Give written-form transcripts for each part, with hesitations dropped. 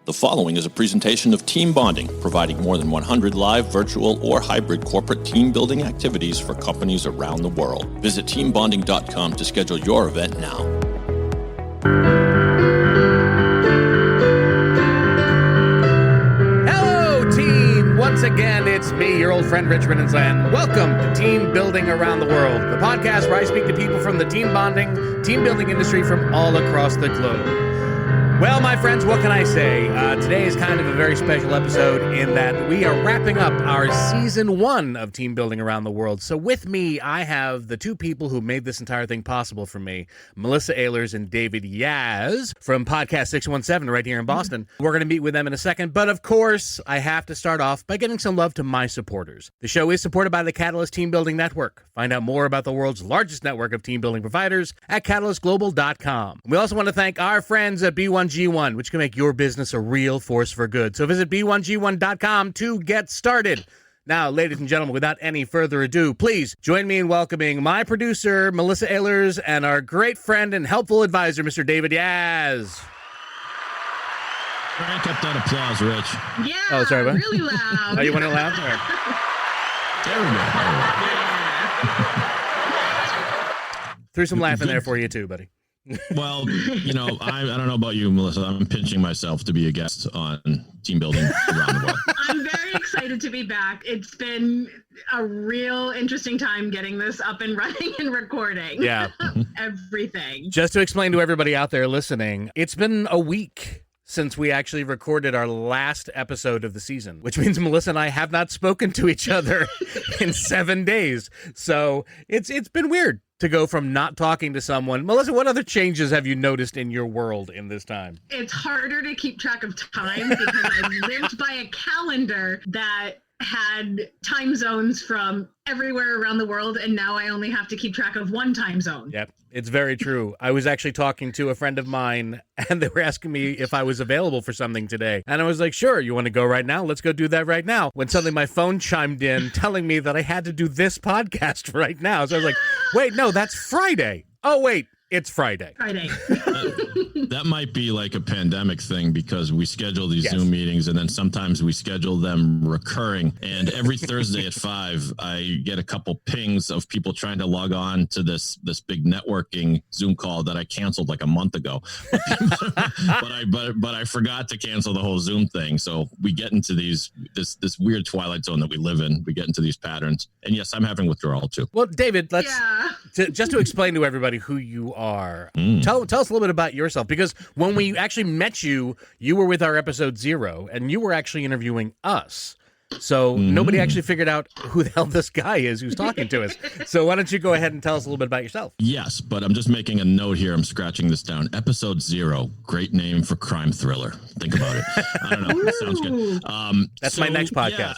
The following is a presentation of Team Bonding, providing more than 100 live, virtual, or hybrid corporate team building activities for companies around the world. Visit teambonding.com to schedule your event now. Hello, team! Once again, it's me, your old friend Rich Rinnensland. Welcome to Team Building Around the World, the podcast where I speak to people from the team bonding, team building industry from all across the globe. Well, my friends, what can I say? Today is kind of a very special episode in that we are wrapping up our season 1 of Team Building Around the World. So with me, I have the two people who made this entire thing possible for me, Melissa Ehlers and David Yas from Podcast 617 right here in Boston. We're going to meet with them in a second, but of course, I have to start off by giving some love to my supporters. The show is supported by the Catalyst Team Building Network. Find out more about the world's largest network of team building providers at catalystglobal.com. We also want to thank our friends at B1G1, which can make your business a real force for good. So visit b1g1.com to get started. Now, ladies and gentlemen, without any further ado, please join me in welcoming my producer, Melissa Ehlers, and our great friend and helpful advisor, Mr. David Yas. Crank up that applause, Rich. Yeah, oh, sorry, what? really loud. Oh, you want it loud? All right. There we go. Threw some laughing there for you too, buddy. Well, you know, I don't know about you, Melissa. I'm pinching myself to be a guest on Team Building Around the World. I'm very excited to be back. It's been a real interesting time getting this up and running and recording. Yeah. Everything. Just to explain to everybody out there listening, it's been a week since we actually recorded our last episode of the season, which means Melissa and I have not spoken to each other in 7 days. So it's been weird to go from not talking to someone. Melissa, what other changes have you noticed in your world in this time? It's harder to keep track of time because I've lived by a calendar that had time zones from everywhere around the world, and now I only have to keep track of one time zone. Yep, it's very true. I was actually talking to a friend of mine, and they were asking me if I was available for something today. And I was like, sure, you want to go right now? Let's go do that right now. When suddenly my phone chimed in telling me that I had to do this podcast right now. So I was like, wait, no, that's Friday. Oh, wait. It's Friday. That might be like a pandemic thing because we schedule these Zoom meetings and then sometimes we schedule them recurring. And every Thursday at 5, I get a couple pings of people trying to log on to this big networking Zoom call that I canceled like a month ago. but I forgot to cancel the whole Zoom thing. So we get into this weird twilight zone that we live in. We get into these patterns. And yes, I'm having withdrawal too. Well, David, just to explain to everybody who you are, tell us a little bit about yourself, because when we actually met you, you were with our episode 0 and you were actually interviewing us. So nobody actually figured out who the hell this guy is who's talking to us. So why don't you go ahead and tell us a little bit about yourself? Yes, but I'm just making a note here. I'm scratching this down. Episode 0, great name for crime thriller. Think about it. I don't know. That sounds good. That's my next podcast. Yeah.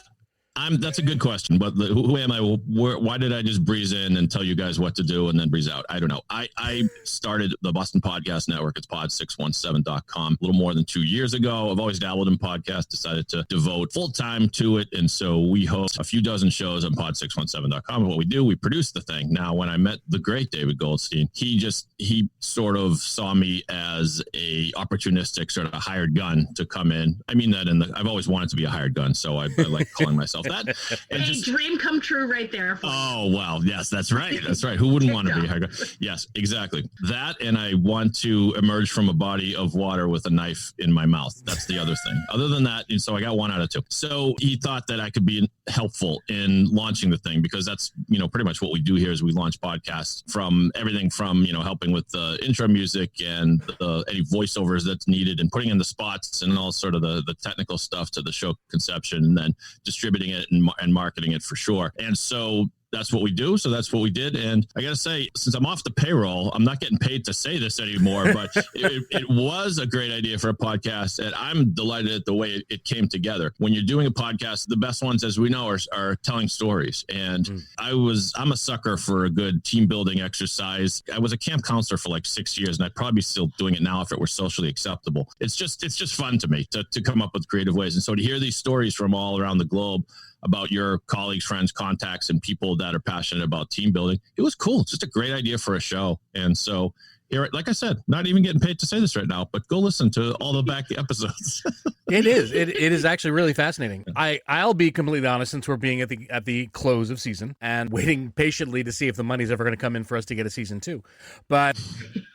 That's a good question, but who am I? Why did I just breeze in and tell you guys what to do and then breeze out? I don't know. I started the Boston Podcast Network. It's pod617.com a little more than 2 years ago. I've always dabbled in podcasts, decided to devote full time to it. And so we host a few dozen shows on pod617.com. And what we do, we produce the thing. Now, when I met the great David Goldstein, he sort of saw me as a opportunistic sort of hired gun to come in. I mean that I've always wanted to be a hired gun. So I like calling myself that. And dream come true right there. Oh, wow. Yes, that's right. That's right. Who wouldn't want to be a hired gun? Yes, exactly. That, and I want to emerge from a body of water with a knife in my mouth. That's the other thing. Other than that, and so I got 1 out of 2. So he thought that I could be helpful in launching the thing because that's, pretty much what we do here is we launch podcasts from everything from, helping with the intro music and any voiceovers that's needed and putting in the spots and all sort of the technical stuff to the show conception and then distributing it and marketing it for sure. And so that's what we do. So that's what we did. And I got to say, since I'm off the payroll, I'm not getting paid to say this anymore, but it was a great idea for a podcast. And I'm delighted at the way it came together. When you're doing a podcast, the best ones, as we know, are telling stories. And I'm a sucker for a good team building exercise. I was a camp counselor for like 6 years, and I'd probably be still doing it now if it were socially acceptable. It's just fun to me to come up with creative ways. And so to hear these stories from all around the globe about your colleagues, friends, contacts, and people that are passionate about team building, it was cool. It's just a great idea for a show. And so here, like I said, not even getting paid to say this right now, but go listen to all the back episodes. It is. It is actually really fascinating. I'll be completely honest, since we're being at the close of season and waiting patiently to see if the money's ever going to come in for us to get a season 2. But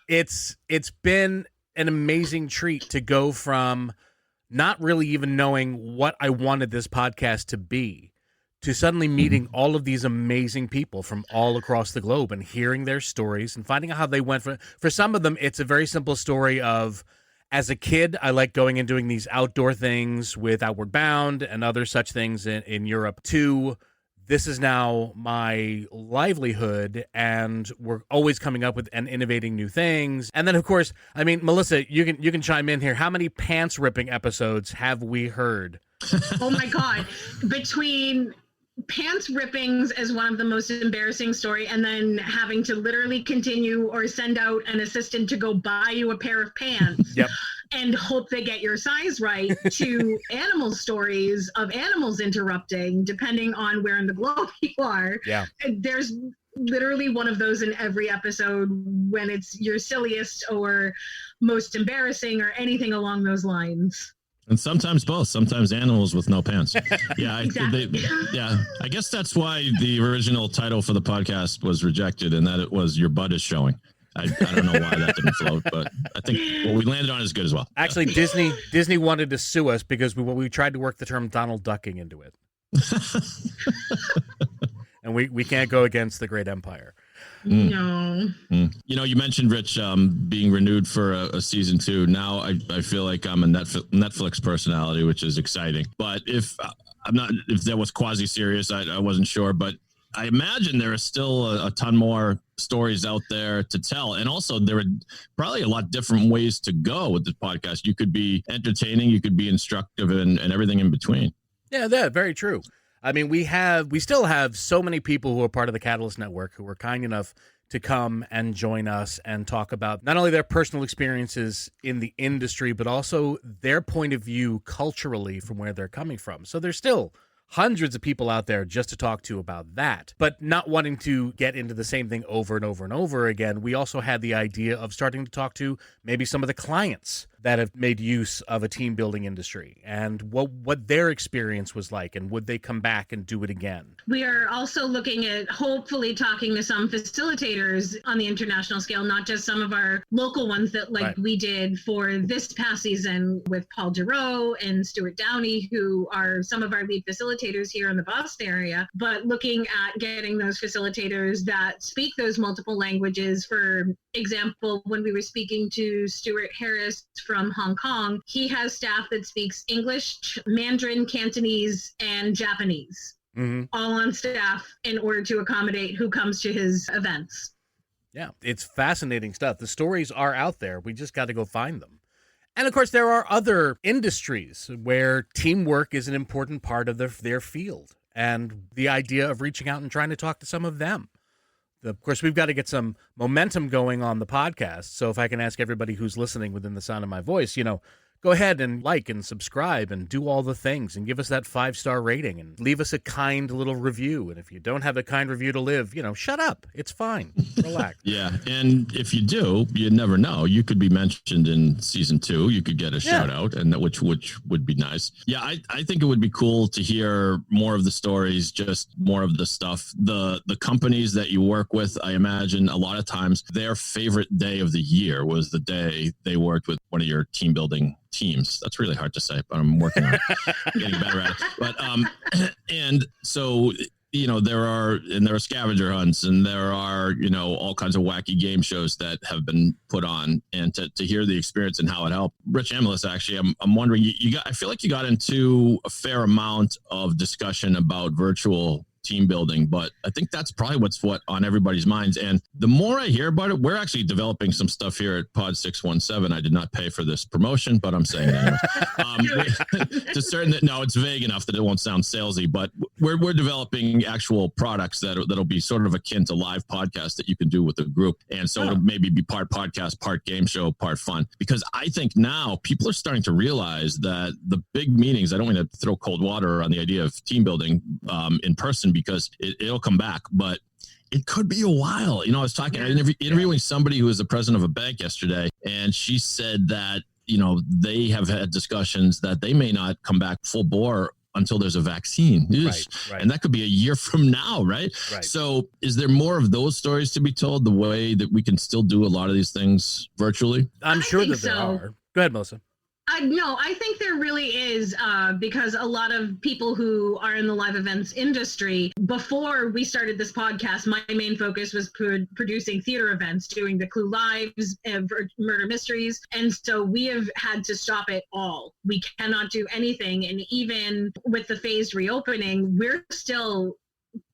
it's been an amazing treat to go from not really even knowing what I wanted this podcast to be to suddenly meeting all of these amazing people from all across the globe and hearing their stories and finding out how they went. For some of them, it's a very simple story of, as a kid, I like going and doing these outdoor things with Outward Bound and other such things in Europe, to this is now my livelihood, and we're always coming up with and innovating new things. And then, of course, I mean, Melissa, you can chime in here. How many pants ripping episodes have we heard? Oh my God. Between pants rippings as one of the most embarrassing story, and then having to literally continue or send out an assistant to go buy you a pair of pants. Yep. And hope they get your size right, to animal stories of animals interrupting depending on where in the globe you are. Yeah. There's literally one of those in every episode when it's your silliest or most embarrassing or anything along those lines. And sometimes both. Sometimes animals with no pants. Yeah, Exactly. I guess that's why the original title for the podcast was rejected, and that it was "Your Butt is Showing." I don't know why that didn't float, but I think what we landed on is good as well. Actually, Disney wanted to sue us because we tried to work the term Donald ducking into it. And we can't go against the great empire. No. You know, you mentioned, Rich, being renewed for a season 2. Now I feel like I'm a Netflix personality, which is exciting. But if that was quasi serious, I wasn't sure. But I imagine there are still a ton more stories out there to tell. And also there are probably a lot different ways to go with this podcast. You could be entertaining, you could be instructive, and everything in between. Yeah, very true. I mean, we still have so many people who are part of the Catalyst Network who were kind enough to come and join us and talk about not only their personal experiences in the industry, but also their point of view culturally from where they're coming from. So there's still hundreds of people out there just to talk to about that, but not wanting to get into the same thing over and over and over again. We also had the idea of starting to talk to maybe some of the clients that have made use of a team building industry and what their experience was like, and would they come back and do it again. We are also looking at hopefully talking to some facilitators on the international scale, not just some of our local ones that we did for this past season with Paul Giroux and Stuart Downey, who are some of our lead facilitators here in the Boston area, but looking at getting those facilitators that speak those multiple languages. For example, when we were speaking to Stuart Harris from Hong Kong, he has staff that speaks English, Mandarin, Cantonese, and Japanese, all on staff in order to accommodate who comes to his events. Yeah, it's fascinating stuff. The stories are out there. We just got to go find them. And of course, there are other industries where teamwork is an important part of their field, and the idea of reaching out and trying to talk to some of them. Of course, we've got to get some momentum going on the podcast. So if I can ask everybody who's listening within the sound of my voice, go ahead and like and subscribe and do all the things and give us that 5-star rating and leave us a kind little review. And if you don't have a kind review to live, shut up. It's fine. Relax. Yeah. And if you do, you never know. You could be mentioned in season 2. You could get a shout out, and which would be nice. Yeah. I think it would be cool to hear more of the stories, just more of the stuff. The companies that you work with, I imagine a lot of times their favorite day of the year was the day they worked with one of your team building teams. That's really hard to say, but I'm working on it, getting better at it. But and so there are scavenger hunts, and there are all kinds of wacky game shows that have been put on, and to hear the experience and how it helped. Rich and Melissa, actually, I'm wondering, I feel like you got into a fair amount of discussion about virtual team building, but I think that's probably what's on everybody's minds. And the more I hear about it, we're actually developing some stuff here at Pod 617. I did not pay for this promotion, but I'm saying it anyway. No, it's vague enough that it won't sound salesy, but we're developing actual products that'll be sort of akin to live podcasts that you can do with a group. And so it'll maybe be part podcast, part game show, part fun, because I think now people are starting to realize that the big meetings, I don't want to throw cold water on the idea of team building in person, because it'll come back, but it could be a while. I was interviewing somebody who was the president of a bank yesterday, and she said that they have had discussions that they may not come back full bore until there's a vaccine. Right. And that could be a year from now, right? So is there more of those stories to be told, the way that we can still do a lot of these things virtually? I'm sure that there are. Go ahead, Melissa. No, I think there really is, because a lot of people who are in the live events industry, before we started this podcast, my main focus was producing theater events, doing the Clue Lives, murder mysteries. And so we have had to stop it all. We cannot do anything. And even with the phased reopening, we're still,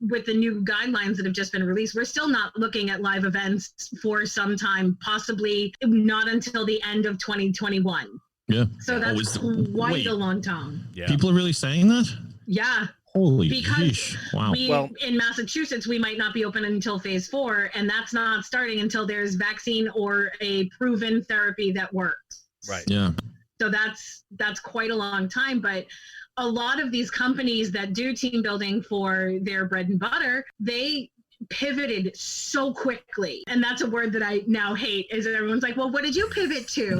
with the new guidelines that have just been released, we're still not looking at live events for some time, possibly not until the end of 2021. Yeah. So that's quite a long time. Yeah. People are really saying that? Yeah. Holy because wow. In Massachusetts, we might not be open until phase 4, and that's not starting until there's vaccine or a proven therapy that works. Right. Yeah. So that's quite a long time. But a lot of these companies that do team building for their bread and butter, they pivoted so quickly. And that's a word that I now hate, is that everyone's like, well, what did you pivot to?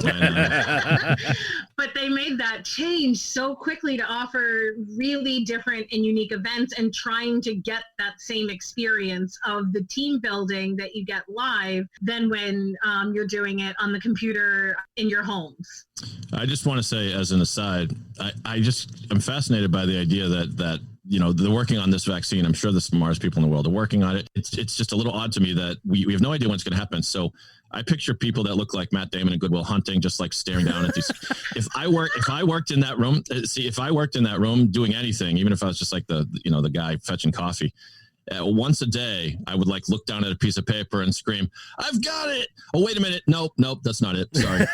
But they made that change so quickly to offer really different and unique events, and trying to get that same experience of the team building that you get live than when you're doing it on the computer in your homes. I just want to say, as an aside, I'm fascinated by the idea that they're working on this vaccine. I'm sure the smartest people in the world are working on it. It's just a little odd to me that we have no idea when it's going to happen. So I picture people that look like Matt Damon in Good Will Hunting, just like staring down at these. If I worked in that room doing anything, even if I was just like the guy fetching coffee, once a day, I would look down at a piece of paper and scream, "I've got it!" Oh, wait a minute. Nope, that's not it. Sorry.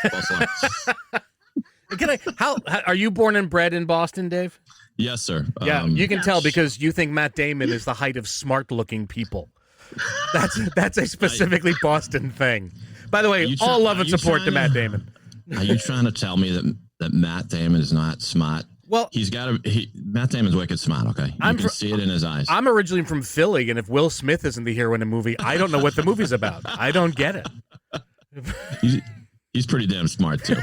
How are you born and bred in Boston, Dave? Yes, sir. Yeah, you can tell because you think Matt Damon is the height of smart-looking people. That's a specifically Boston thing. By the way, all love and support to Matt Damon. Are you trying to tell me that Matt Damon is not smart? Well, Matt Damon's wicked smart, okay? You can see it in his eyes. I'm originally from Philly, and if Will Smith isn't the hero in a movie, I don't know what the movie's about. I don't get it. He's pretty damn smart, too.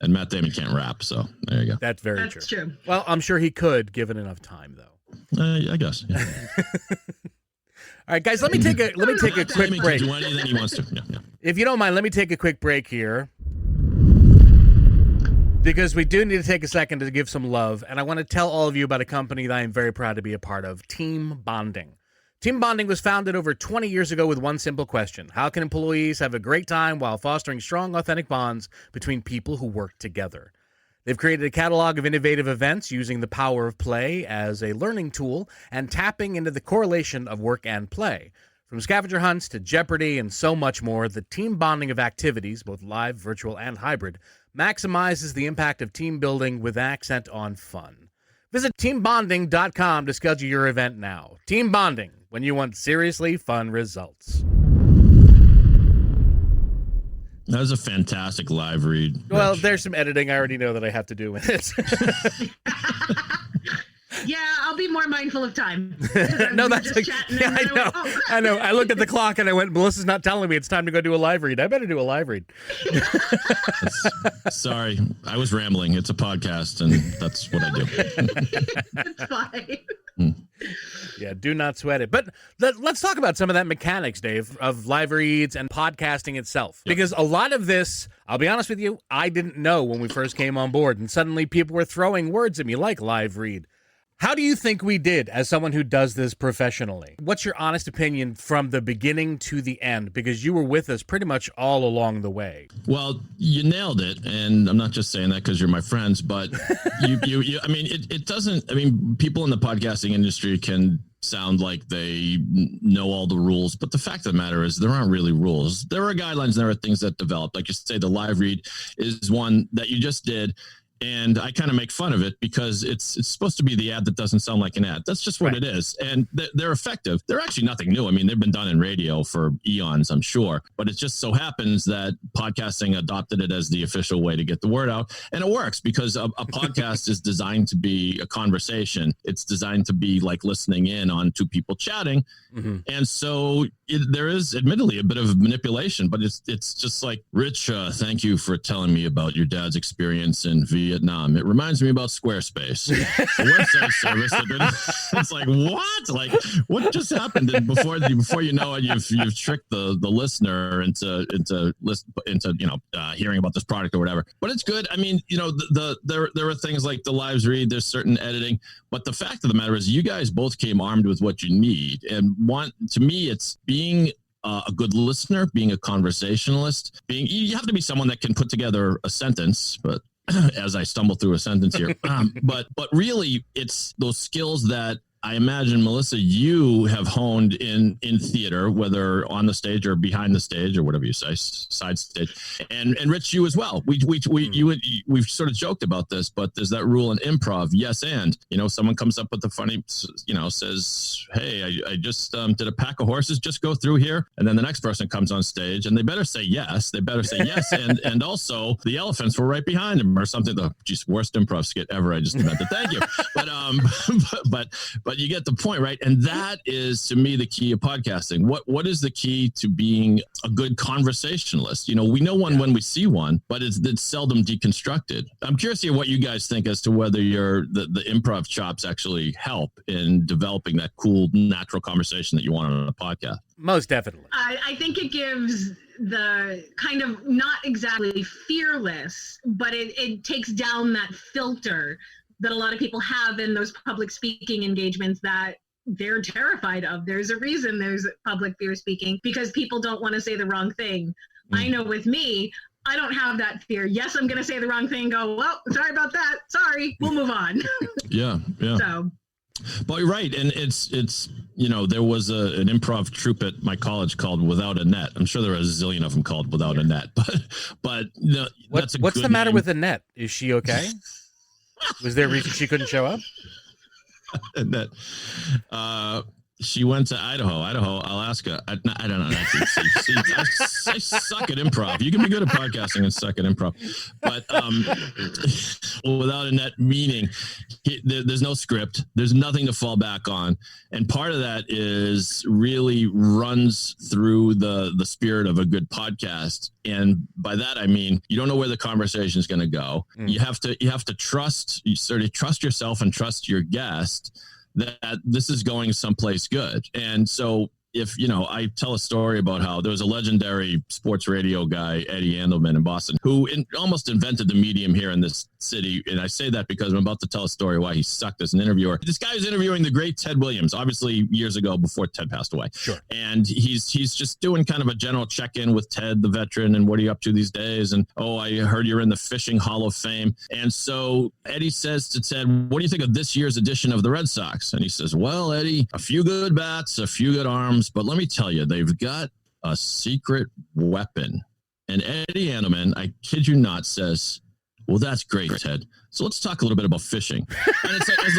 And Matt Damon can't rap, so there you go. That's true. Well, I'm sure he could, given enough time, though. I guess. Yeah. All right, guys, let me take a quick break. Do anything he wants to. Yeah. If you don't mind, let me take a quick break here, because we do need to take a second to give some love, and I want to tell all of you about a company that I am very proud to be a part of, Team Bonding. Team Bonding was founded over 20 years ago with one simple question: how can employees have a great time while fostering strong, authentic bonds between people who work together? They've created a catalog of innovative events using the power of play as a learning tool and tapping into the correlation of work and play. From scavenger hunts to Jeopardy and so much more, the team bonding of activities, both live, virtual, and hybrid, maximizes the impact of team building with accent on fun. Visit teambonding.com to schedule your event now. Team Bonding, when you want seriously fun results. That was a fantastic live read. Well, Rich. There's some editing I already know that I have to do with it. Yeah, I'll be more mindful of time. No, that's I know. I looked at the clock and I went, Melissa's not telling me it's time to go do a live read. I better do a live read. Sorry, I was rambling. It's a podcast, and that's what I do. It's fine. Yeah, do not sweat it. But let's talk about some of that mechanics, Dave, of live reads and podcasting itself. Yep. Because a lot of this, I'll be honest with you, I didn't know when we first came on board. And suddenly people were throwing words at me like live read. How do you think we did as someone who does this professionally? What's your honest opinion from the beginning to the end? Because you were with us pretty much all along the way. Well, you nailed it. And I'm not just saying that because you're my friends, but it doesn't, people in the podcasting industry can sound like they know all the rules, but the fact of the matter is there aren't really rules. There are guidelines, there are things that develop. Like you say, the live read is one that you just did. And I kind of make fun of it because it's supposed to be the ad that doesn't sound like an ad. That's just what it is. And they're effective. They're actually nothing new. I mean, they've been done in radio for eons, I'm sure. But it just so happens that podcasting adopted it as the official way to get the word out. And it works because a podcast is designed to be a conversation. It's designed to be like listening in on two people chatting. Mm-hmm. And so there is admittently a bit of manipulation, but it's just like, Rich, thank you for telling me about your dad's experience in Vietnam. It reminds me about Squarespace. The website service. It's like, what? Like, what just happened? And before you know it, you've tricked the listener into hearing about this product or whatever. But it's good. I mean, there are things like the lives read. There's certain editing, but the fact of the matter is, you guys both came armed with what you need. And to me, it's being a good listener, being a conversationalist, you have to be someone that can put together a sentence, but as I stumble through a sentence here, but really it's those skills that I imagine, Melissa, you have honed in theater, whether on the stage or behind the stage or whatever you say, side stage, and Rich, you as well. We've sort of joked about this, but there's that rule in improv. Yes, and someone comes up with the funny, says, "Hey, I just did a pack of horses just go through here," and then the next person comes on stage and they better say yes. They better say yes, and also the elephants were right behind him or something. The worst improv skit ever. I just invented. Thank you, but you get the point, right? And that is, to me, the key of podcasting. What is the key to being a good conversationalist? We know one when we see one, but it's seldom deconstructed. I'm curious to hear what you guys think as to whether the improv chops actually help in developing that cool, natural conversation that you want on a podcast. Most definitely. I think it gives the kind of not exactly fearless, but it takes down that filter that a lot of people have in those public speaking engagements that they're terrified of. There's a reason there's public fear speaking, because people don't want to say the wrong thing. I know with me, I don't have that fear. Yes, I'm going to say the wrong thing. Go, well, sorry about that. Sorry, we'll move on. Yeah. So. But you're right. And it's there was an improv troupe at my college called Without a Net. I'm sure there are a zillion of them called Without a Net. But what's the matter with Annette? Is she okay? Was there a reason she couldn't show up? She went to Idaho, Alaska. I don't know. I suck at improv. You can be good at podcasting and suck at improv. But Without a Net meaning there's no script. There's nothing to fall back on. And part of that is really runs through the spirit of a good podcast. And by that, I mean, you don't know where the conversation is going to go. You have to trust yourself and trust your guest that this is going someplace good. And so if, I tell a story about how there was a legendary sports radio guy, Eddie Andelman in Boston, who almost invented the medium here in this city. And I say that because I'm about to tell a story why he sucked as an interviewer. This guy is interviewing the great Ted Williams, obviously years ago before Ted passed away. Sure. And he's just doing kind of a general check-in with Ted, the veteran, and what are you up to these days? And, I heard you're in the Fishing Hall of Fame. And so Eddie says to Ted, what do you think of this year's edition of the Red Sox? And he says, well, Eddie, a few good bats, a few good arms, but let me tell you, they've got a secret weapon. And Eddie Andelman, I kid you not, says, well, that's great, Ted. So let's talk a little bit about fishing. And it's like, as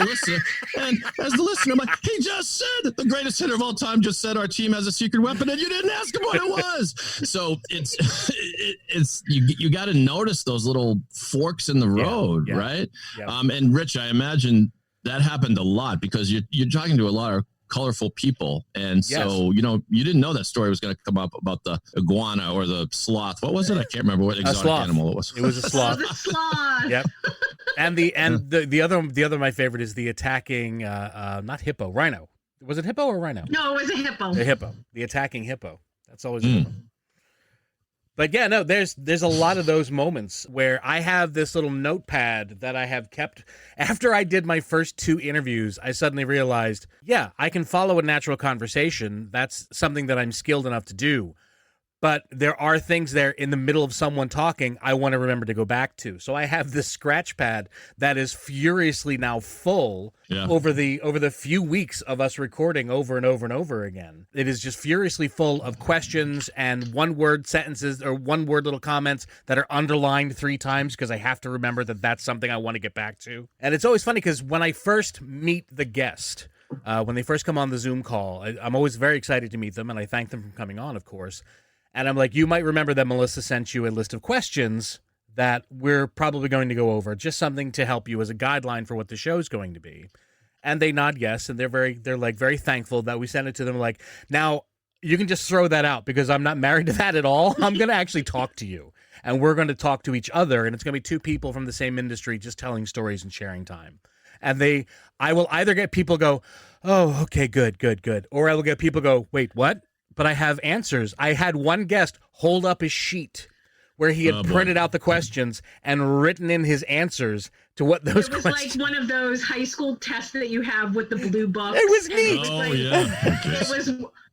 the listener, I'm like, he just said the greatest hitter of all time just said our team has a secret weapon, and you didn't ask him what it was. So it's you got to notice those little forks in the road, right? Yeah. And Rich, I imagine that happened a lot because you're talking to a lot of colorful people. And so, you didn't know that story was going to come up about the iguana or the sloth. What was it? I can't remember what exotic animal it was. It was a sloth. The sloth. Yep. And the other my favorite is the attacking not hippo, rhino. Was it hippo or rhino? No, it was a hippo. The hippo. The attacking hippo. That's always a good one. But yeah, no, there's a lot of those moments where I have this little notepad that I have kept. After I did my first 2 interviews, I suddenly realized, I can follow a natural conversation. That's something that I'm skilled enough to do. But there are things there in the middle of someone talking I want to remember to go back to. So I have this scratch pad that is furiously now full over the few weeks of us recording over and over and over again. It is just furiously full of questions and one-word sentences or one-word little comments that are underlined 3 times because I have to remember that that's something I want to get back to. And it's always funny because when I first meet the guest, when they first come on the Zoom call, I'm always very excited to meet them, and I thank them for coming on, of course. And I'm like, you might remember that Melissa sent you a list of questions that we're probably going to go over, just something to help you as a guideline for what the show's going to be. And they nod yes, and they're very thankful that we sent it to them. Like, now you can just throw that out because I'm not married to that at all. I'm going to actually talk to you, and we're going to talk to each other, and it's going to be 2 people from the same industry just telling stories and sharing time. And I will either get people go, oh, okay, good, or I will get people go, wait, what? But I have answers. I had one guest hold up his sheet where he had printed out the questions and written in his answers to what those questions. It was like one of those high school tests that you have with the blue books. It was neat.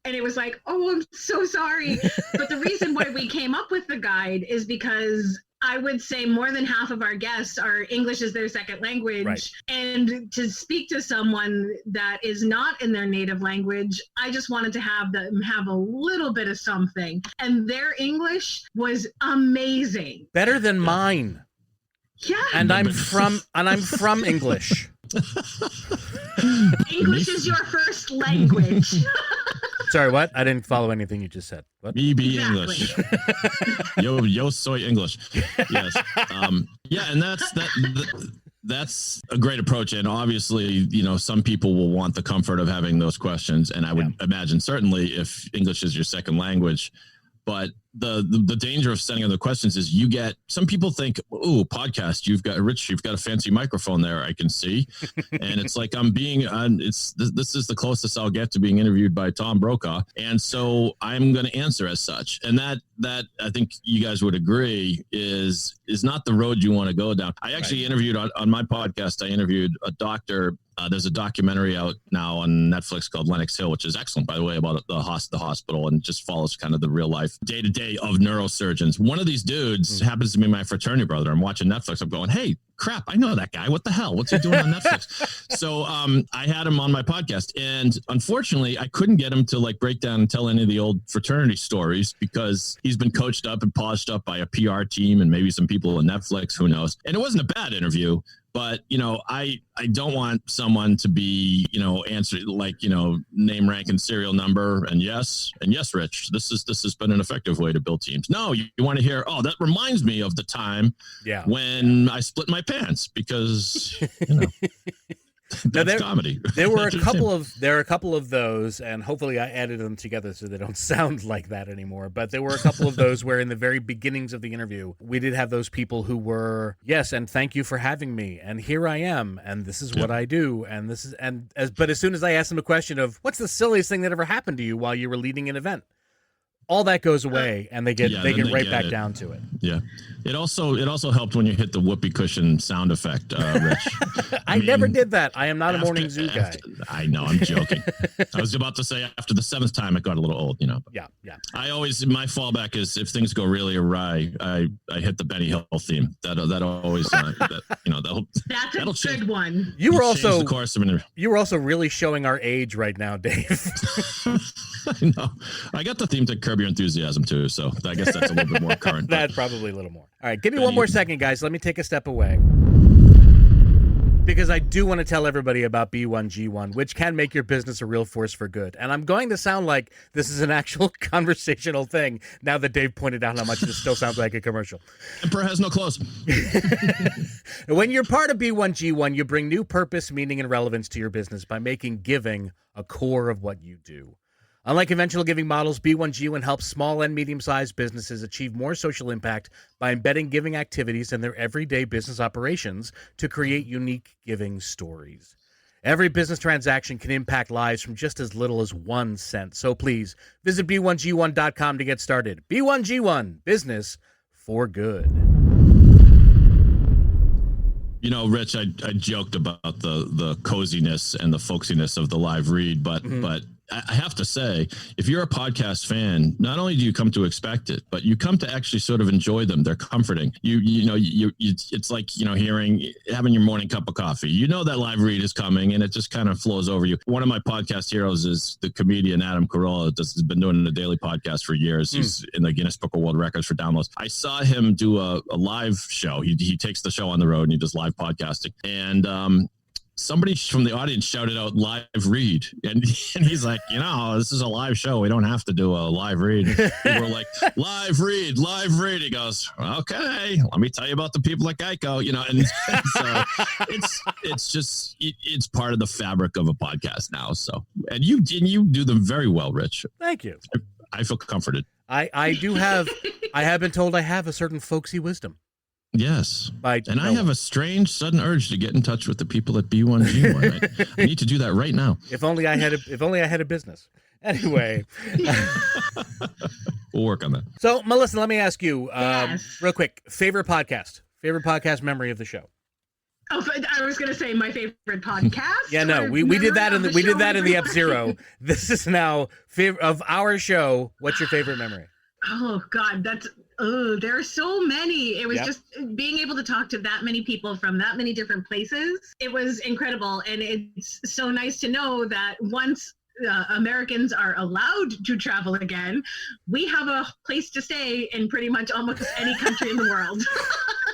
It was like, oh, I'm so sorry. But the reason why we came up with the guide is because I would say more than half of our guests are English as their second language. Right. And to speak to someone that is not in their native language, I just wanted to have them have a little bit of something. And their English was amazing. Better than mine. Yeah. And I'm from English. English is your first language. Sorry, what? I didn't follow anything you just said. What? Me be English. yo soy English. Yes. And that's a great approach. And obviously, some people will want the comfort of having those questions. And I would imagine certainly if English is your second language, but the danger of sending other questions is you get, some people think, oh, podcast, you've got a fancy microphone there, I can see. And it's like this is the closest I'll get to being interviewed by Tom Brokaw. And so I'm going to answer as such. And that I think you guys would agree is not the road you want to go down. I actually interviewed on my podcast, I interviewed a doctor. There's a documentary out now on Netflix called Lenox Hill, which is excellent, by the way, about the hospital, and just follows kind of the real life day-to-day of neurosurgeons. One of these dudes happens to be my fraternity brother. I'm watching Netflix. I'm going, hey, crap, I know that guy. What the hell? What's he doing on Netflix? So I had him on my podcast, and unfortunately, I couldn't get him to break down and tell any of the old fraternity stories because he's been coached up and polished up by a PR team and maybe some people at Netflix, who knows. And it wasn't a bad interview. But, I don't want someone to be, answer name, rank, and serial number. And yes, Rich, this has been an effective way to build teams. No, you want to hear, oh, that reminds me of the time when I split my pants because, that's comedy. There are a couple of those, and hopefully I added them together so they don't sound like that anymore. But there were a couple of those where in the very beginnings of the interview, we did have those people who were, yes, and thank you for having me, and here I am, and this is what I do, and this is, but as soon as I asked them a question of what's the silliest thing that ever happened to you while you were leading an event, all that goes away, and they get right back down to it. Yeah, it also helped when you hit the whoopee cushion sound effect, Rich. I nean, never did that. I am not a morning zoo guy. I know, I'm joking. I was about to say after the 7th time it got a little old, Yeah. I always, my fallback is if things go really awry, I hit the Benny Hill theme. That always that'll change, good one. You were also the course of an, you were also really showing our age right now, Dave. I know. I got the theme to Curb Your Enthusiasm too, so I guess that's a little bit more current. That's probably a little more. All right, give me one more second, guys. Let me take a step away. Because I do want to tell everybody about B1G1, which can make your business a real force for good. And I'm going to sound like this is an actual conversational thing now that Dave pointed out how much this still sounds like a commercial. Emperor has no clothes. When you're part of B1G1, you bring new purpose, meaning, and relevance to your business by making giving a core of what you do. Unlike conventional giving models, B1G1 helps small and medium-sized businesses achieve more social impact by embedding giving activities in their everyday business operations to create unique giving stories. Every business transaction can impact lives from just as little as 1 cent. So please, visit B1G1.com to get started. B1G1, business for good. Rich, I joked about the coziness and the folksiness of the live read, but I have to say, if you're a podcast fan, not only do you come to expect it, but you come to actually sort of enjoy them. They're comforting. It's like, having your morning cup of coffee. You know that live read is coming, and it just kind of flows over you. One of my podcast heroes is the comedian Adam Carolla. Has been doing a daily podcast for years. He's in the Guinness Book of World Records for downloads. I saw him do a live show. He takes the show on the road and he does live podcasting. And somebody from the audience shouted out live read. And he's like, this is a live show. We don't have to do a live read. And we're like, live read. He goes, okay, let me tell you about the people at Geico, and so it's part of the fabric of a podcast now. So, and you do them very well, Rich. Thank you. I feel comforted. I have been told I have a certain folksy wisdom. Yes. I have a strange sudden urge to get in touch with the people at B1G1. I need to do that right now. If only I had a business. Anyway. We'll work on that. So, Melissa, let me ask you yes. real quick, favorite podcast memory of the show. Oh, I was going to say my favorite podcast. Yeah, no, we did that in the F-Zero. This is now of our show. What's your favorite memory? Oh God, there are so many. It was just being able to talk to that many people from that many different places. It was incredible. And it's so nice to know that once Americans are allowed to travel again, we have a place to stay in pretty much almost any country in the world.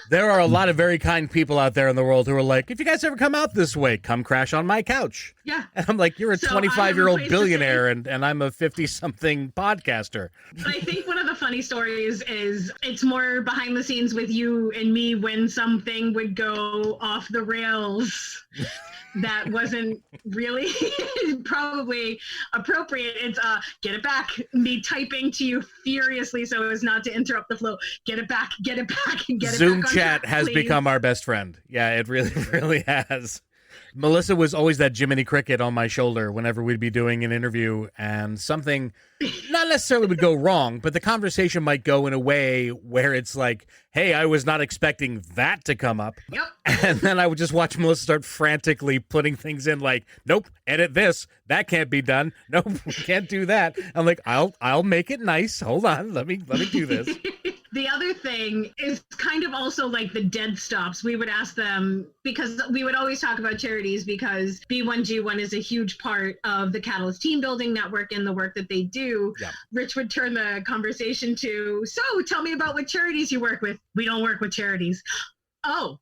There are a lot of very kind people out there in the world who are like, if you guys ever come out this way, come crash on my couch. Yeah. And I'm like, you're a 25-year-old billionaire and I'm a 50-something podcaster. But I think one of the funny stories is it's more behind the scenes with you and me when something would go off the rails that wasn't really probably appropriate. It's get it back, me typing to you furiously so as not to interrupt the flow. Get it back, get it back, and get Zoom it back. Zoom chat has become our best friend. Yeah, it really, really has. Melissa was always that Jiminy Cricket on my shoulder whenever we'd be doing an interview and something not necessarily would go wrong, but the conversation might go in a way where it's like, hey, I was not expecting that to come up. Yep. And then I would just watch Melissa start frantically putting things in like, nope, edit this. That can't be done. Nope, we can't do that. I'm like, I'll make it nice. Hold on. Let me do this. The other thing is kind of also like the dead stops. We would ask them, because we would always talk about charities, because B1G1 is a huge part of the Catalyst Team Building Network and the work that they do. Yep. Rich would turn the conversation to, so tell me about what charities you work with. We don't work with charities. Oh.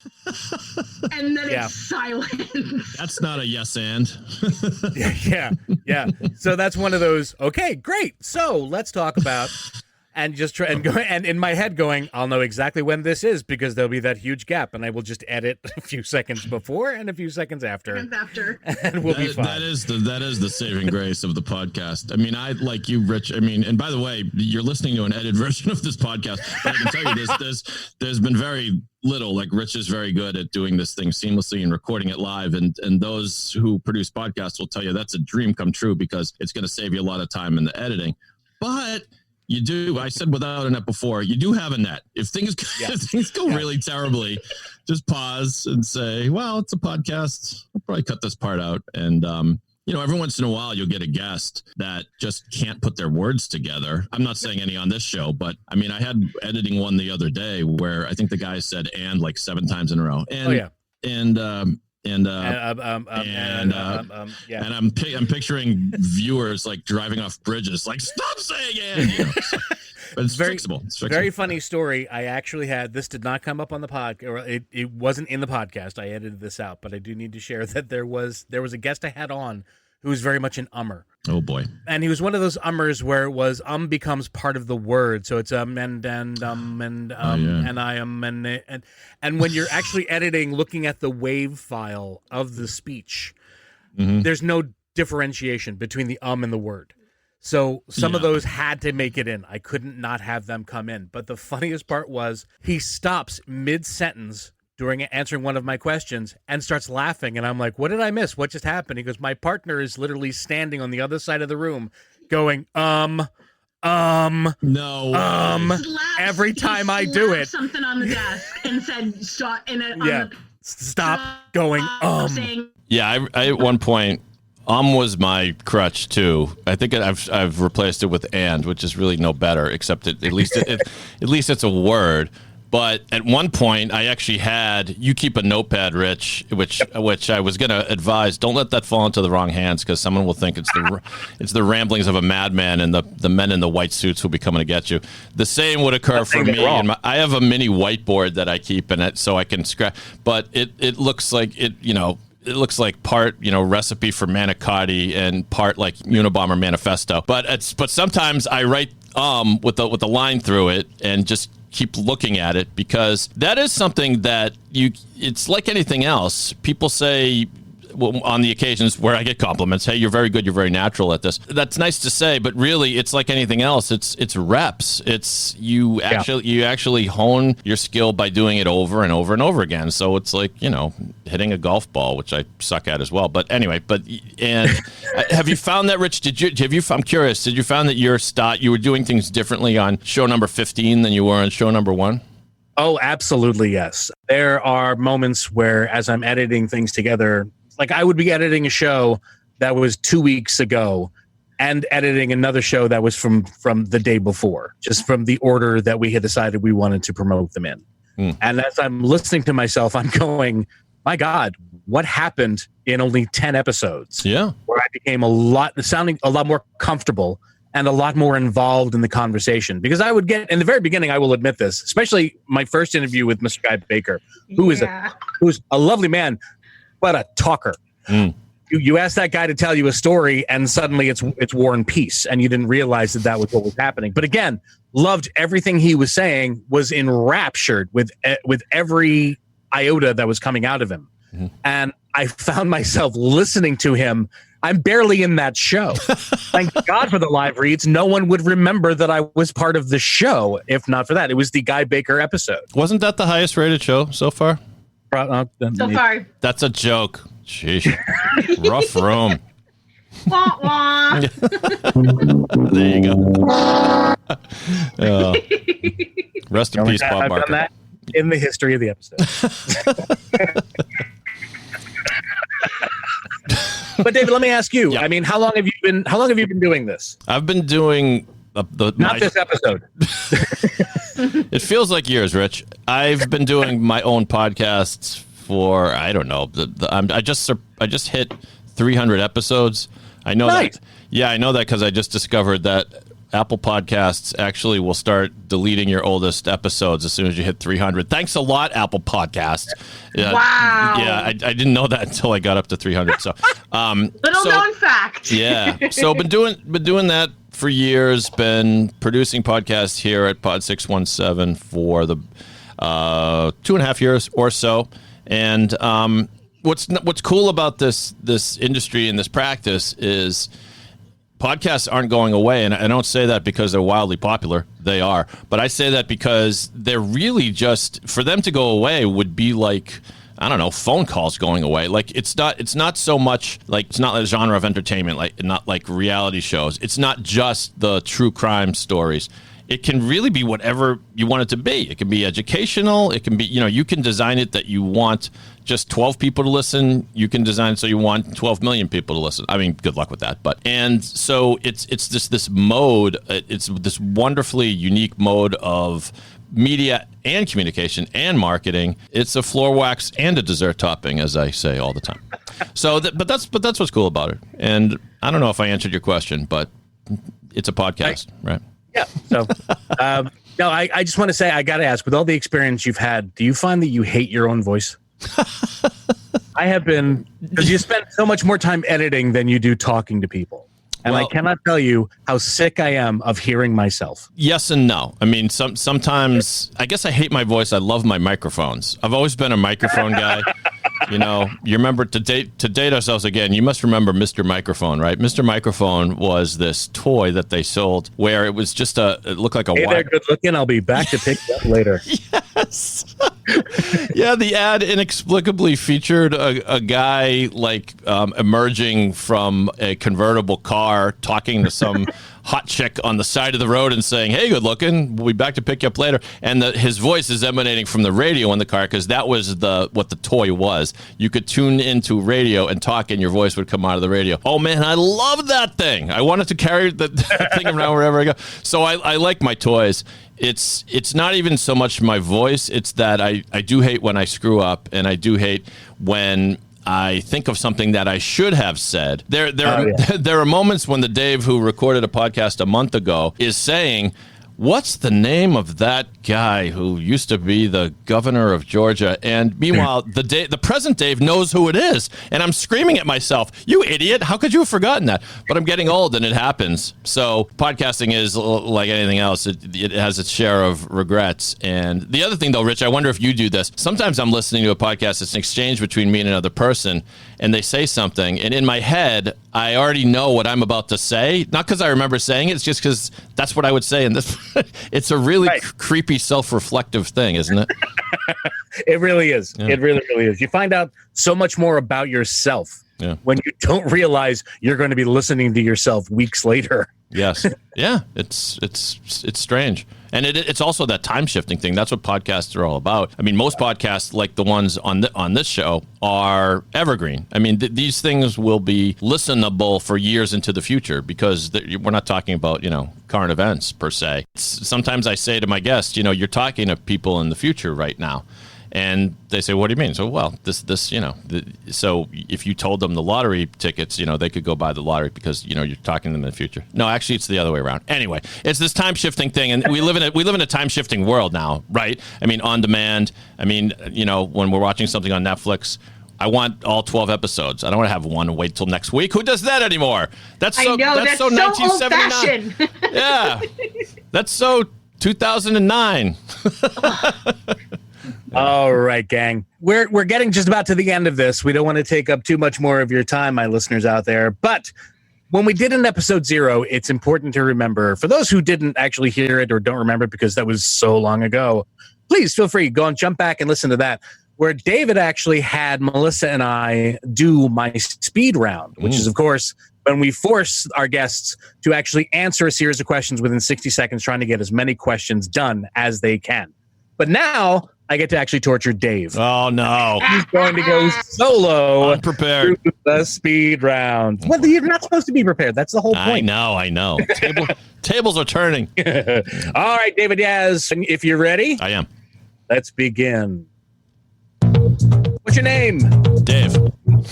And then it's silent. That's not a yes and. Yeah. So that's one of those, okay, great. So let's talk about... And just try and go, and in my head going, I'll know exactly when this is because there'll be that huge gap, and I will just edit a few seconds before and a few seconds after, and we'll be fine. That is the saving grace of the podcast. I mean, I like you, Rich. I mean, and by the way, you're listening to an edited version of this podcast, but I can tell you there's been very little. Like Rich is very good at doing this thing seamlessly and recording it live, and those who produce podcasts will tell you that's a dream come true because it's going to save you a lot of time in the editing, but. You do. I said without a net before. You do have a net. If things go really terribly, just pause and say, "Well, it's a podcast. I'll probably cut this part out." And every once in a while, you'll get a guest that just can't put their words together. I'm not saying any on this show, but I mean, I had editing one the other day where I think the guy said "and" like 7 times in a row. And I'm picturing viewers like driving off bridges, like stop saying it. But it's fixable. Very funny story. I actually had this did not come up on the pod, or it wasn't in the podcast. I edited this out, but I do need to share that there was a guest I had on who was very much an ummer. Oh boy! And he was one of those ummers where it was becomes part of the word, so it's and I am and when you're actually editing, looking at the wave file of the speech, there's no differentiation between the and the word. So some of those had to make it in. I couldn't not have them come in. But the funniest part was he stops mid-sentence during answering one of my questions and starts laughing. And I'm like, what did I miss? What just happened? He goes, my partner is literally standing on the other side of the room going, every time I do it. Something on the desk and said, stop. Stop going, saying, Yeah, I at one point Was my crutch too. I think I've replaced it with and, which is really no better, except at least it's a word. But at one point, I actually had you keep a notepad, Rich, which I was going to advise. Don't let that fall into the wrong hands, because someone will think it's the ramblings of a madman, and the men in the white suits will be coming to get you. The same would occur for me. I have a mini whiteboard that I keep in it, so I can scratch. But it looks like it. It looks like part, recipe for manicotti and part like Unabomber manifesto. But sometimes I write with the line through it and just keep looking at it, because that is something that it's like anything else. People say, on the occasions where I get compliments, hey, you're very good, you're very natural at this. That's nice to say, but really it's like anything else. It's reps. It's you actually hone your skill by doing it over and over and over again. So it's like, hitting a golf ball, which I suck at as well. But anyway, and have you found that, Rich? I'm curious, did you find that you were doing things differently on show number 15 than you were on show number 1? Oh, absolutely, yes. There are moments where, as I'm editing things together, like I would be editing a show that was 2 weeks ago and editing another show that was from the day before, just from the order that we had decided we wanted to promote them in. And as I'm listening to myself, I'm going, my God, what happened in only 10 episodes? Yeah. Where I became sounding a lot more comfortable and a lot more involved in the conversation. Because I would get, in the very beginning, I will admit this, especially my first interview with Mr. Guy Baker, who's a lovely man, but a talker. You ask that guy to tell you a story, and suddenly it's War and Peace, and you didn't realize that was what was happening. But again, loved everything he was saying, was enraptured with every iota that was coming out of him. And I found myself listening to him. I'm barely in that show. Thank God for the live reads. No one would remember that I was part of the show if not for that. It was the Guy Baker episode. Wasn't that the highest rated show so far? So far. That's a joke. Sheesh. Rough room. Wah, wah. There you go. Rest in peace, Bob Marker. I've done that in the history of the episode. But David, let me ask you. Yeah. I mean, how long have you been doing this? I've been doing this episode. It feels like years, Rich. I've been doing my own podcasts for, I don't know. I just hit 300 episodes. I know that. Yeah, I know that because I just discovered that Apple Podcasts actually will start deleting your oldest episodes as soon as you hit 300. Thanks a lot, Apple Podcasts. Wow. Yeah, I didn't know that until I got up to 300. So, little known fact. Yeah. So been doing that for years. Been producing podcasts here at Pod 617 for the 2.5 years or so. And what's cool about this industry and this practice is podcasts aren't going away, and I don't say that because they're wildly popular. They are. But I say that because they're really just, for them to go away would be like, I don't know, phone calls going away. Like it's not so much like, it's not a genre of entertainment, like not like reality shows. It's not just the true crime stories. It can really be whatever you want it to be. It can be educational. It can be, you can design it that you want just 12 people to listen. You can design it so you want 12 million people to listen. I mean, good luck with that. And so it's just this mode. It's this wonderfully unique mode of media and communication and marketing. It's a floor wax and a dessert topping, as I say all the time. So, but that's what's cool about it. And I don't know if I answered your question, but it's a podcast, right? Yeah. So, no, I just want to say, I got to ask, with all the experience you've had, do you find that you hate your own voice? I have been, because you spend so much more time editing than you do talking to people. And I cannot tell you how sick I am of hearing myself. Yes and no. I mean, sometimes, I guess I hate my voice. I love my microphones. I've always been a microphone guy. You remember, to date ourselves again, you must remember Mr. Microphone, right? Mr. Microphone was this toy that they sold where it was just it looked like a Hey, they're good looking. I'll be back to pick you up later. Yes. Yeah, the ad inexplicably featured a guy like emerging from a convertible car, talking to some hot chick on the side of the road and saying, "Hey, good looking. We'll be back to pick you up later." And his voice is emanating from the radio in the car, because that was what the toy was. You could tune into radio and talk, and your voice would come out of the radio. Oh man, I love that thing. I wanted to carry the thing around wherever I go. So I like my toys. It's not even so much my voice. It's that I do hate when I screw up, and I do hate when I think of something that I should have said. There are moments when the Dave who recorded a podcast a month ago is saying, "What's the name of that guy who used to be the governor of Georgia?" And meanwhile, the present Dave knows who it is. And I'm screaming at myself, "You idiot. How could you have forgotten that?" But I'm getting old and it happens. So podcasting is like anything else. It has its share of regrets. And the other thing, though, Rich, I wonder if you do this. Sometimes I'm listening to a podcast. It's an exchange between me and another person, and they say something. And in my head, I already know what I'm about to say. Not because I remember saying it. It's just because that's what I would say. And it's a really creepy, self-reflective thing, isn't it? It really is. Yeah. It really, really is. You find out so much more about yourself when you don't realize you're going to be listening to yourself weeks later. Yes. Yeah. It's strange. And it's also that time shifting thing. That's what podcasts are all about. I mean, most podcasts, like the ones on this show, are evergreen. I mean, these things will be listenable for years into the future, because we're not talking about, current events per se. Sometimes I say to my guests, you're talking to people in the future right now. And they say, "What do you mean?" So, well, so if you told them the lottery tickets, they could go buy the lottery, because, you're talking to them in the future. No, actually, it's the other way around. Anyway, it's this time shifting thing. And we live in a time shifting world now, right? I mean, on demand. I mean, when we're watching something on Netflix, I want all 12 episodes. I don't want to have one and wait till next week. Who does that anymore? That's so 1979. Old-fashioned. Yeah. That's so 2009. All right, gang. We're getting just about to the end of this. We don't want to take up too much more of your time, my listeners out there. But when we did an episode 0, it's important to remember, for those who didn't actually hear it or don't remember it because that was so long ago, please feel free, go and jump back and listen to that, where David actually had Melissa and I do my speed round, which is, of course, when we force our guests to actually answer a series of questions within 60 seconds, trying to get as many questions done as they can. But now I get to actually torture Dave. Oh, no. He's going to go solo. Unprepared. Through the speed round. Well, you're not supposed to be prepared. That's the whole point. I know. Tables are turning. All right, David Yas, if you're ready. I am. Let's begin. What's your name? Dave.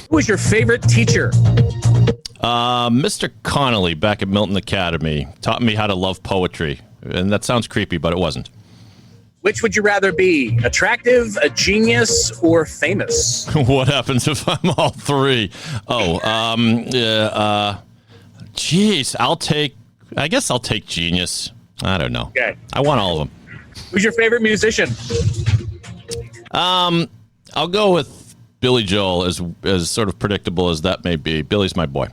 Who is your favorite teacher? Mr. Connolly back at Milton Academy taught me how to love poetry. And that sounds creepy, but it wasn't. Which would you rather be, attractive, a genius, or famous? What happens if I'm all three? Geez, I guess I'll take genius. I don't know. Okay. I want all of them. Who's your favorite musician? I'll go with Billy Joel, as sort of predictable as that may be. Billy's my boy.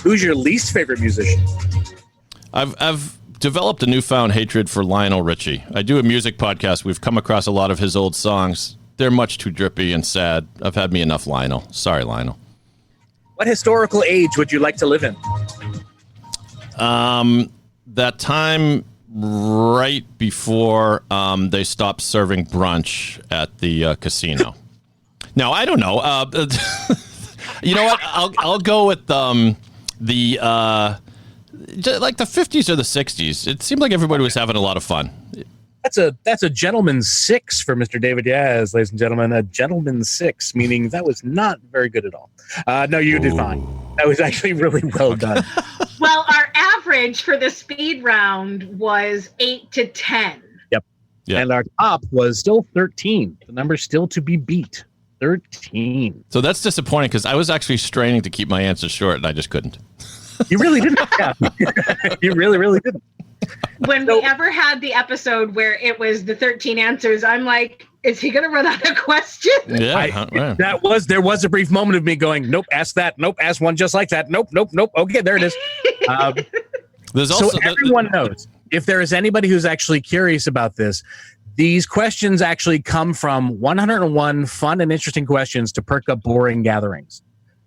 Who's your least favorite musician? I've developed a newfound hatred for Lionel Richie. I do a music podcast. We've come across a lot of his old songs. They're much too drippy and sad. I've had me enough, Lionel. Sorry, Lionel. What historical age would you like to live in? That time right before they stopped serving brunch at the casino. No, I don't know. You know what? I'll go with like the 50s or the 60s. It seemed like everybody was having a lot of fun. That's a gentleman's 6 for Mr. David Yas, ladies and gentlemen. A gentleman's 6, meaning that was not very good at all. No, you did fine. That was actually really well done. Well, our average for the speed round was 8 to 10. Yep. Yeah. And our top was still 13. The number's still to be beat. 13. So that's disappointing, because I was actually straining to keep my answers short, and I just couldn't. You really didn't. Yeah. You really, really didn't. When we ever had the episode where it was the 13 answers, I'm like, is he going to run out of questions? Yeah. There was a brief moment of me going, nope, ask that. Nope, ask one just like that. Nope. Okay, there it is. There's also so everyone knows, if there is anybody who's actually curious about this, These questions actually come from 101 fun and interesting questions to perk up boring gatherings.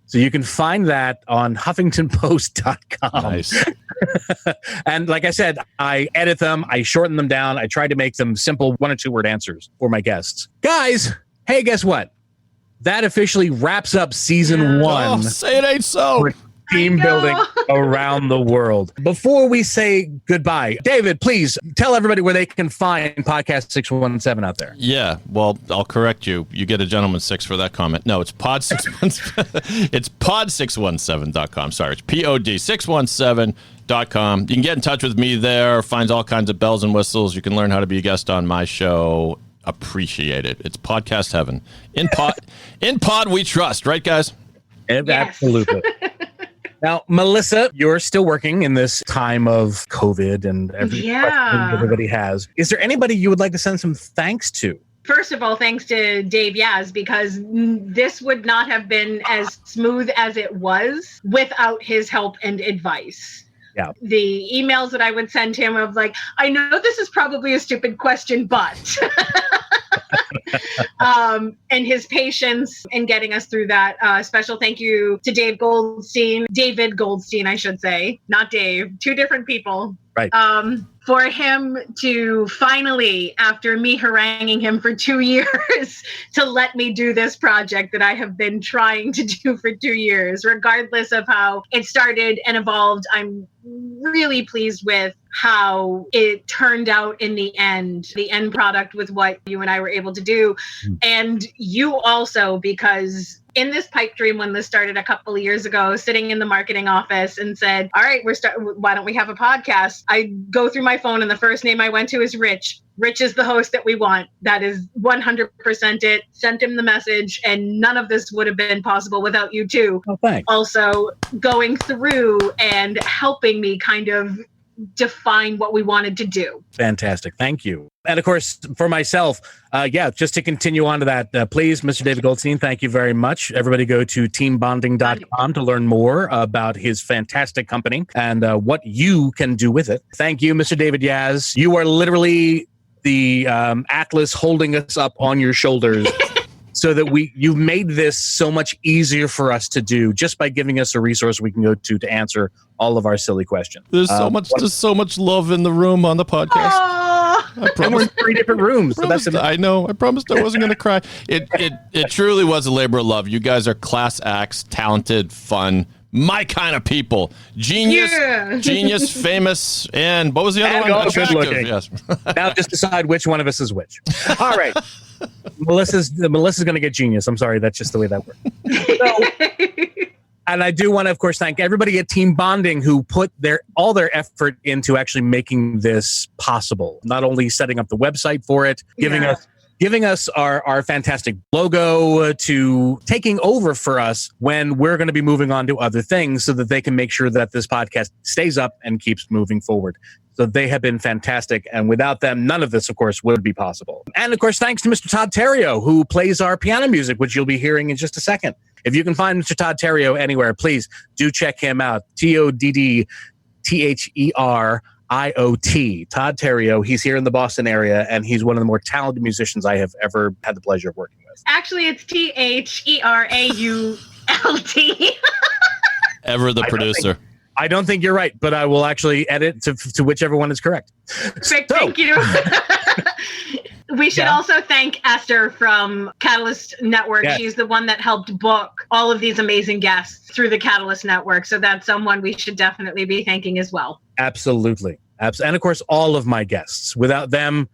So you can find that on HuffingtonPost.com. Nice. And like I said, I edit them, I shorten them down, I try to make them simple 1 or 2 word answers for my guests. Guys, hey, guess what? That officially wraps up season 1. Oh, say it ain't so. Team building around the world. Before we say goodbye, David, please tell everybody where they can find Podcast 617 out there. Yeah, well, I'll correct you. You get a gentleman 6 for that comment. No, it's pod 617. It's pod617.com. Sorry, it's pod617.com. You can get in touch with me there. Finds all kinds of bells and whistles. You can learn how to be a guest on my show. Appreciate it. It's podcast heaven. In pod we trust, right, guys? Yes. Absolutely. Now, Melissa, you're still working in this time of COVID and everybody has. Is there anybody you would like to send some thanks to? First of all, thanks to Dave Yas, because this would not have been as smooth as it was without his help and advice. Yeah. The emails that I would send him of like, I know this is probably a stupid question, but... and his patience in getting us through that. Special thank you to David Goldstein, I should say, not Dave, 2 different people. Right. For him to finally, after me haranguing him for 2 years, to let me do this project that I have been trying to do for 2 years, regardless of how it started and evolved. I'm really pleased with how it turned out in the end product with what you and I were able to do. And you also, because in this pipe dream, when this started a couple of years ago, sitting in the marketing office and said, all right, why don't we have a podcast? I go through my phone and the first name I went to is Rich. Rich is the host that we want. That is 100% it. Sent him the message, and none of this would have been possible without you too. Oh, thanks. Also going through and helping me kind of define what we wanted to do. Fantastic. Thank you. And of course, for myself, just to continue on to that, please, Mr. David Goldstein, thank you very much. Everybody go to teambonding.com to learn more about his fantastic company and what you can do with it. Thank you, Mr. David Yas. You are literally the Atlas holding us up on your shoulders. So that you've made this so much easier for us to do just by giving us a resource we can go to answer all of our silly questions. There's so much love in the room on the podcast. And we're in 3 different rooms. I know. I promised I wasn't going to cry. It truly was a labor of love. You guys are class acts, talented, fun, my kind of people. Genius, famous, and what was the other one? Good looking. Yes. Now just decide which one of us is which. All right. Melissa's going to get genius. I'm sorry. That's just the way that works. And I do want to, of course, thank everybody at Team Bonding who put all their effort into actually making this possible. Not only setting up the website for it, giving us our fantastic logo, to taking over for us when we're going to be moving on to other things so that they can make sure that this podcast stays up and keeps moving forward. So they have been fantastic. And without them, none of this, of course, would be possible. And of course, thanks to Mr. Todd Terrio, who plays our piano music, which you'll be hearing in just a second. If you can find Mr. Todd Terrio anywhere, please do check him out. TODDTHERIOT. Todd Terrio. He's here in the Boston area, and he's one of the more talented musicians I have ever had the pleasure of working with. Actually, it's THERAULT. Ever the producer. I don't think you're right, but I will actually edit to whichever one is correct. Thank you. We should also thank Esther from Catalyst Network. Yeah. She's the one that helped book all of these amazing guests through the Catalyst Network. So that's someone we should definitely be thanking as well. Absolutely. And of course, all of my guests. Without them,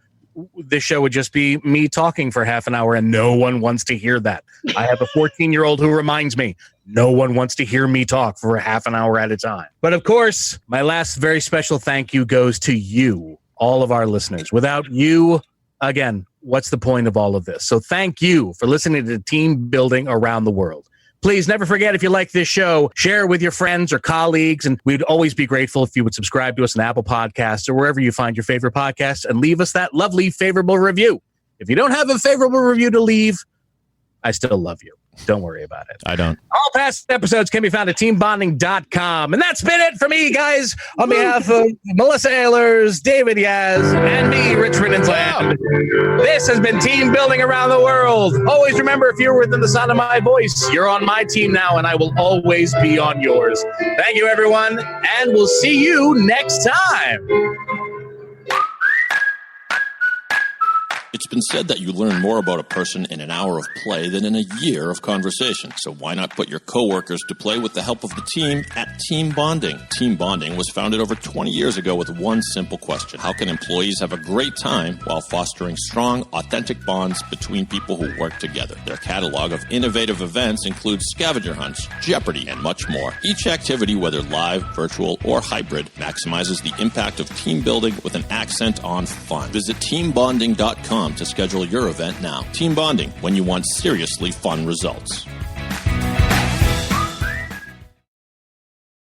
this show would just be me talking for half an hour, and no one wants to hear that. I have a 14-year-old who reminds me, no one wants to hear me talk for a half an hour at a time. But of course, my last very special thank you goes to you, all of our listeners. Without you, again, what's the point of all of this? So thank you for listening to Team Building Around the World. Please never forget, if you like this show, share it with your friends or colleagues. And we'd always be grateful if you would subscribe to us on Apple Podcasts or wherever you find your favorite podcasts and leave us that lovely favorable review. If you don't have a favorable review to leave, I still love you. Don't worry about it. I don't. All past episodes can be found at teambonding.com. And that's been it for me, guys. On behalf of Melissa Ehlers, David Yas, and me, Rich Riddensland, this has been Team Building Around the World. Always remember, if you're within the sound of my voice, you're on my team now, and I will always be on yours. Thank you, everyone, and we'll see you next time. It's been said that you learn more about a person in an hour of play than in a year of conversation. So why not put your coworkers to play with the help of the team at Team Bonding? Team Bonding was founded over 20 years ago with one simple question. How can employees have a great time while fostering strong, authentic bonds between people who work together? Their catalog of innovative events includes scavenger hunts, Jeopardy, and much more. Each activity, whether live, virtual, or hybrid, maximizes the impact of team building with an accent on fun. Visit teambonding.com to schedule your event now. Team Bonding, when you want seriously fun results.